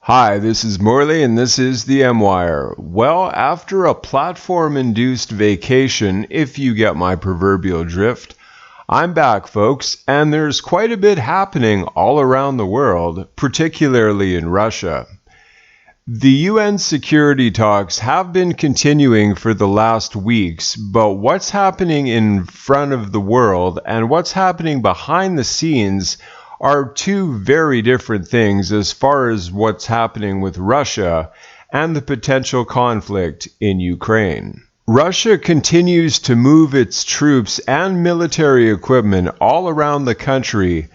Hi, this is Morley and this is the M-Wire. Well, after a platform-induced vacation, if you get my proverbial drift, I'm back, folks, and there's quite a bit happening all around the world, particularly in Russia. The UN security talks have been continuing for the last weeks, but what's happening in front of the world and what's happening behind the scenes are two very different things as far as what's happening with Russia and the potential conflict in Ukraine. Russia continues to move its troops and military equipment all around the country,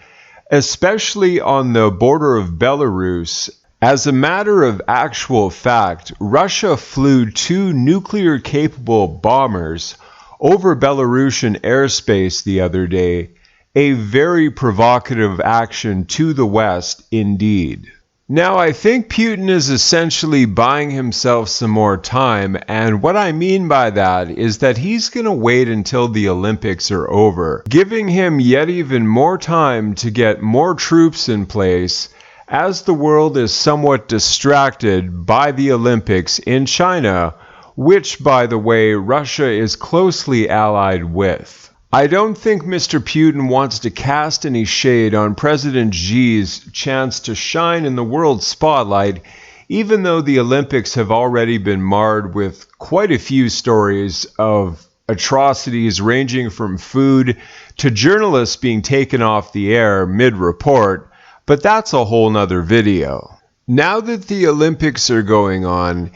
especially on the border of Belarus. As a matter of actual fact, Russia flew two nuclear-capable bombers over Belarusian airspace the other day, a very provocative action to the West indeed. Now, I think Putin is essentially buying himself some more time, and what I mean by that is that he's going to wait until the Olympics are over, giving him yet even more time to get more troops in place as the world is somewhat distracted by the Olympics in China, which, by the way, Russia is closely allied with. I don't think Mr. Putin wants to cast any shade on President Xi's chance to shine in the world spotlight, even though the Olympics have already been marred with quite a few stories of atrocities ranging from food to journalists being taken off the air mid-report, but that's a whole nother video. Now that the Olympics are going on,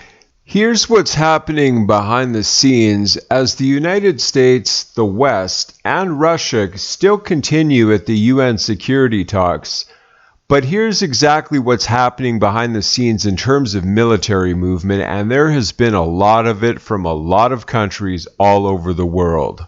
here's what's happening behind the scenes as the United States, the West, and Russia still continue at the UN security talks. But here's exactly what's happening behind the scenes in terms of military movement, and there has been a lot of it from a lot of countries all over the world.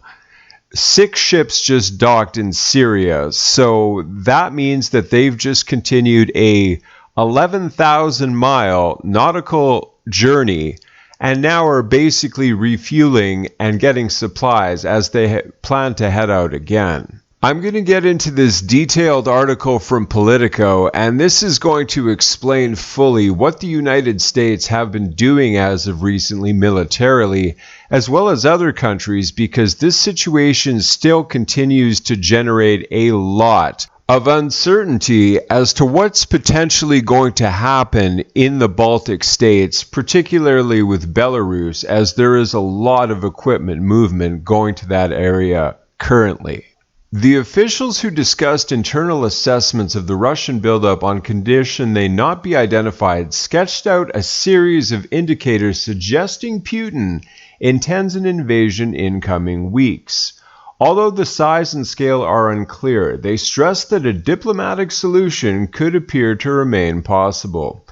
6 ships just docked in Syria, so that means that they've just continued a 11,000-mile nautical journey and now are basically refueling and getting supplies as they plan to head out again. I'm going to get into this detailed article from Politico, and this is going to explain fully what the United States have been doing as of recently militarily, as well as other countries, because this situation still continues to generate a lot of uncertainty as to what's potentially going to happen in the Baltic states, particularly with Belarus, as there is a lot of equipment movement going to that area currently. The officials who discussed internal assessments of the Russian buildup on condition they not be identified sketched out a series of indicators suggesting Putin intends an invasion in coming weeks. Although the size and scale are unclear, they stress that a diplomatic solution could appear to remain possible.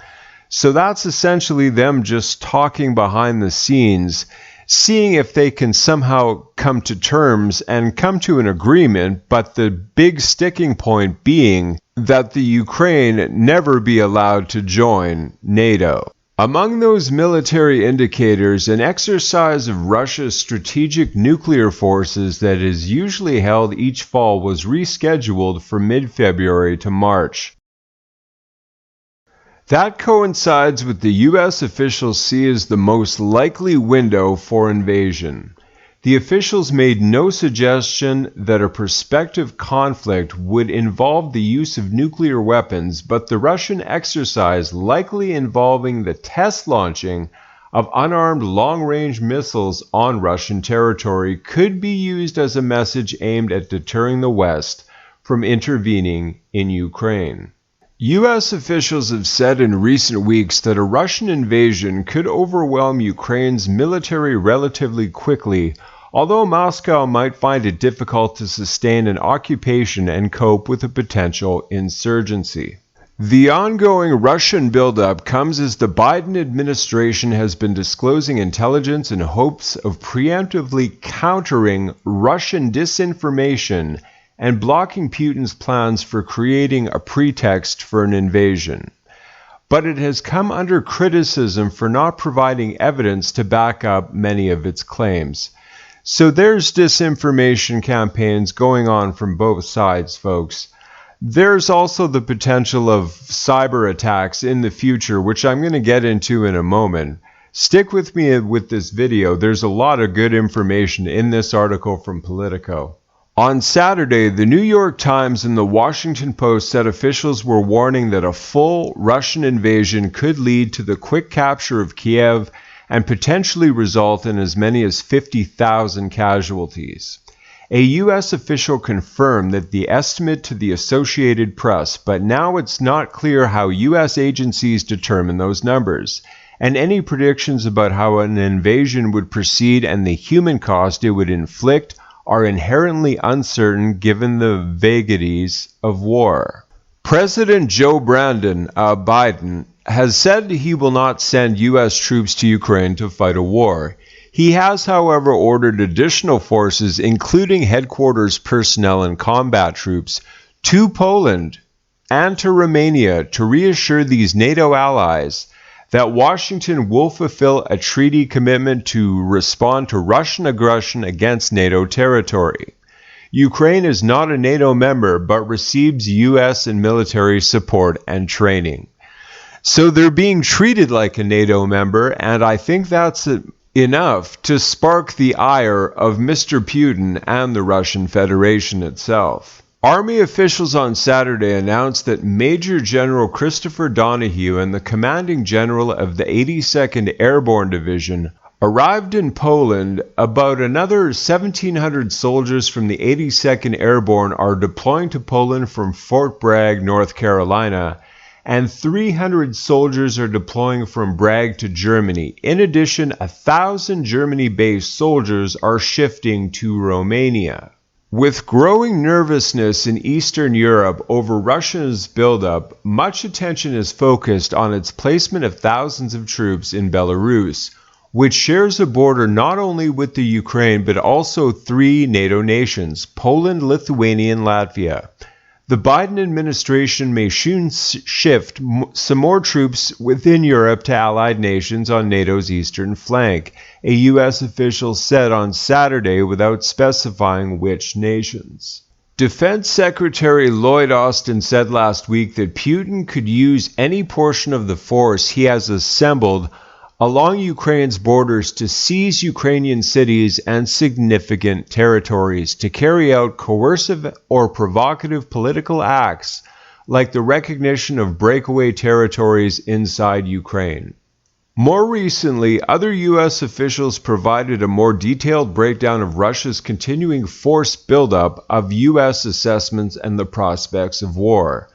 So that's essentially them just talking behind the scenes, seeing if they can somehow come to terms and come to an agreement, but the big sticking point being that the Ukraine never be allowed to join NATO. Among those military indicators, an exercise of Russia's strategic nuclear forces that is usually held each fall was rescheduled from mid-February to March. That coincides with the U.S. officials see as the most likely window for invasion. The officials made no suggestion that a prospective conflict would involve the use of nuclear weapons, but the Russian exercise likely involving the test launching of unarmed long-range missiles on Russian territory could be used as a message aimed at deterring the West from intervening in Ukraine. U.S. officials have said in recent weeks that a Russian invasion could overwhelm Ukraine's military relatively quickly, although Moscow might find it difficult to sustain an occupation and cope with a potential insurgency. The ongoing Russian buildup comes as the Biden administration has been disclosing intelligence in hopes of preemptively countering Russian disinformation and blocking Putin's plans for creating a pretext for an invasion. But it has come under criticism for not providing evidence to back up many of its claims. So there's disinformation campaigns going on from both sides, folks. There's also the potential of cyber attacks in the future, which I'm going to get into in a moment. Stick with me with this video. There's a lot of good information in this article from Politico. On Saturday, the New York Times and the Washington Post said officials were warning that a full Russian invasion could lead to the quick capture of Kiev and potentially result in as many as 50,000 casualties. A U.S. official confirmed that the estimate to the Associated Press, but now it's not clear how U.S. agencies determine those numbers, and any predictions about how an invasion would proceed and the human cost it would inflict are inherently uncertain given the vagaries of war. President Joe Biden has said he will not send U.S. troops to Ukraine to fight a war. He has, however, ordered additional forces, including headquarters personnel and combat troops, to Poland and to Romania to reassure these NATO allies that Washington will fulfill a treaty commitment to respond to Russian aggression against NATO territory. Ukraine is not a NATO member, but receives U.S. and military support and training. So they're being treated like a NATO member, and I think that's enough to spark the ire of Mr. Putin and the Russian Federation itself. Army officials on Saturday announced that Major General Christopher Donahue and the commanding general of the 82nd Airborne Division arrived in Poland. About another 1,700 soldiers from the 82nd Airborne are deploying to Poland from Fort Bragg, North Carolina, and 300 soldiers are deploying from Bragg to Germany. In addition, 1,000 Germany-based soldiers are shifting to Romania. With growing nervousness in Eastern Europe over Russia's buildup, much attention is focused on its placement of thousands of troops in Belarus, which shares a border not only with the Ukraine but also 3 NATO nations, Poland, Lithuania, and Latvia. The Biden administration may soon shift some more troops within Europe to allied nations on NATO's eastern flank, a U.S. official said on Saturday without specifying which nations. Defense Secretary Lloyd Austin said last week that Putin could use any portion of the force he has assembled along Ukraine's borders to seize Ukrainian cities and significant territories to carry out coercive or provocative political acts like the recognition of breakaway territories inside Ukraine. More recently, other U.S. officials provided a more detailed breakdown of Russia's continuing force buildup, of U.S. assessments and the prospects of war,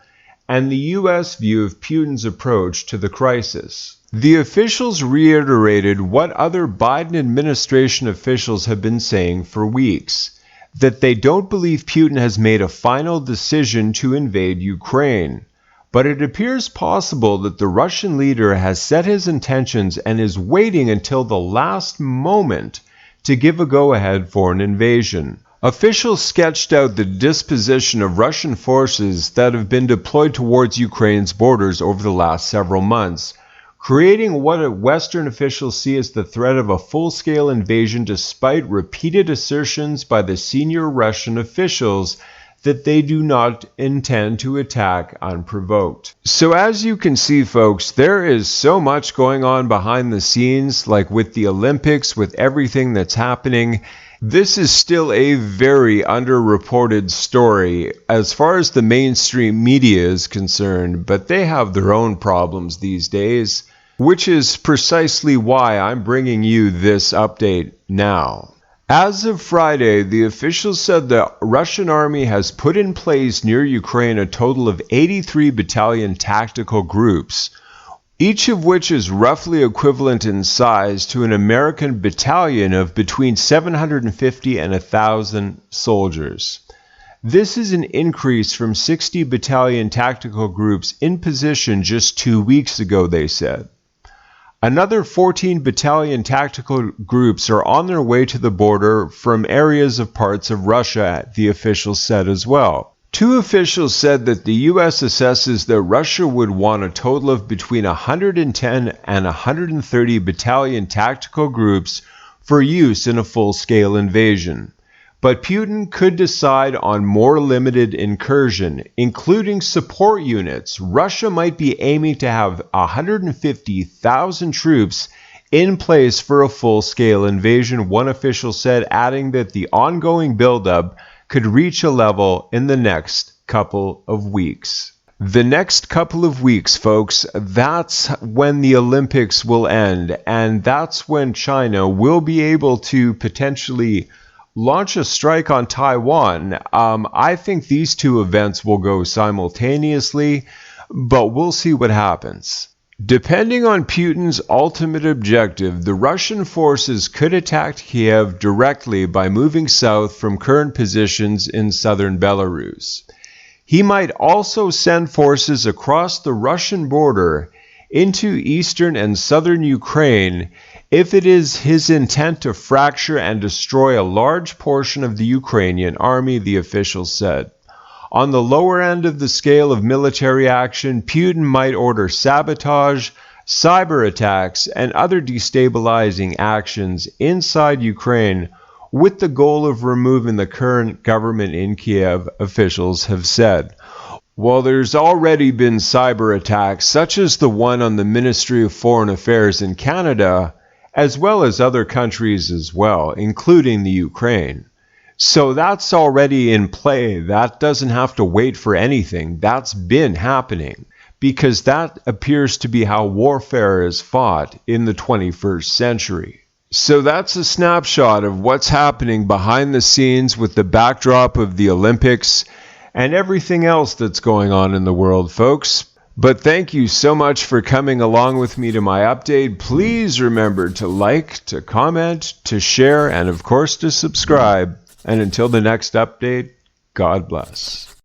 and the U.S. view of Putin's approach to the crisis. The officials reiterated what other Biden administration officials have been saying for weeks, that they don't believe Putin has made a final decision to invade Ukraine. But it appears possible that the Russian leader has set his intentions and is waiting until the last moment to give a go-ahead for an invasion. Officials sketched out the disposition of Russian forces that have been deployed towards Ukraine's borders over the last several months, creating what Western officials see as the threat of a full-scale invasion despite repeated assertions by the senior Russian officials that they do not intend to attack unprovoked. So as you can see, folks, there is so much going on behind the scenes, like with the Olympics, with everything that's happening. This is still a very underreported story as far as the mainstream media is concerned, but they have their own problems these days, which is precisely why I'm bringing you this update now. As of Friday, the officials said the Russian army has put in place near Ukraine a total of 83 battalion tactical groups, each of which is roughly equivalent in size to an American battalion of between 750 and 1,000 soldiers. This is an increase from 60 battalion tactical groups in position just 2 weeks ago, they said. Another 14 battalion tactical groups are on their way to the border from areas of parts of Russia, the officials said as well. 2 officials said that the U.S. assesses that Russia would want a total of between 110 and 130 battalion tactical groups for use in a full-scale invasion. But Putin could decide on more limited incursion, including support units. Russia might be aiming to have 150,000 troops in place for a full-scale invasion, one official said, adding that the ongoing buildup could reach a level in the next couple of weeks. The next couple of weeks, folks, that's when the Olympics will end, and that's when China will be able to potentially launch a strike on Taiwan. I think these two events will go simultaneously, but we'll see what happens. Depending on Putin's ultimate objective, the Russian forces could attack Kiev directly by moving south from current positions in southern Belarus. He might also send forces across the Russian border into eastern and southern Ukraine if it is his intent to fracture and destroy a large portion of the Ukrainian army, the official said. On the lower end of the scale of military action, Putin might order sabotage, cyber attacks, and other destabilizing actions inside Ukraine with the goal of removing the current government in Kiev, officials have said. While there's already been cyber attacks, such as the one on the Ministry of Foreign Affairs in Canada, as well as other countries as well, including the Ukraine. So that's already in play. That doesn't have to wait for anything. That's been happening, because that appears to be how warfare is fought in the 21st century. So that's a snapshot of what's happening behind the scenes with the backdrop of the Olympics and everything else that's going on in the world, folks. But thank you so much for coming along with me to my update. Please remember to like, to comment, to share, and of course to subscribe. And until the next update, God bless.